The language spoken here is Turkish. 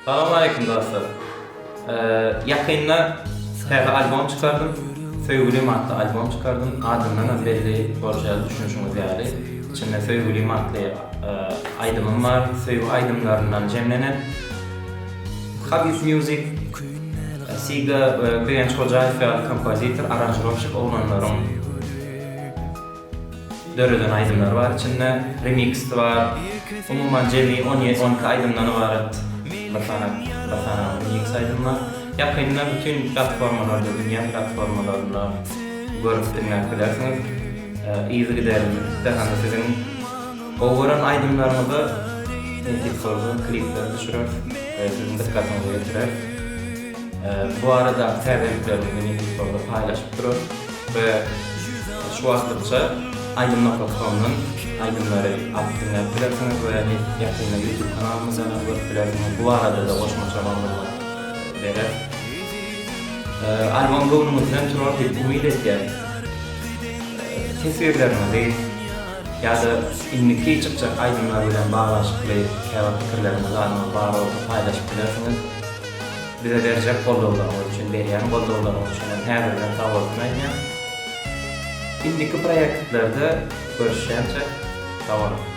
Salam aleykum dostlar. Yakında bir albüm çıkardım. Sevgilim adlı albüm çıkardım. Adından belli borçları düşünüşümüz yani. İçinde Sevgilim adlı aydımım var. Sevgi aydımlarından cemlenen Habib Music Siga Güvenç Hocayev adlı kompozitör, aranjörçük olanların döreden aydımlar var. İçinde remix var. Umuman cemi 12 aydımdan var. Basana remix aydımlar. Yakında bütün platformalarda, dünya platformalarında görüp dinleyebilirsiniz. İyi giderim. Daha sizin oğuran aydımlarınızı TikTok'un klipleri düşürür. Sizin dikkatinizi getirir. Bu arada tercihlerimi TikTok'da paylaşıp durur ve şu vakitçe aydın.com'un aydınları dinleyebilirsiniz ve yakında YouTube kanalımızdan görebilirsiniz. Bu arada da boş maçamanlarla verir. Albüm bölümümüzden sonra bir umid etken tesvirlerinizi ya da indiki çıkacak aydınlar bilen bağlaşıklı fikirlerinizi bağlı paylaşabilirsiniz. Bize verecek kollowlarınız için, veriyen kollowlarınız için her birden sağ olsun. İndiki proyektlerde görüşeceğiz. Sağ olun.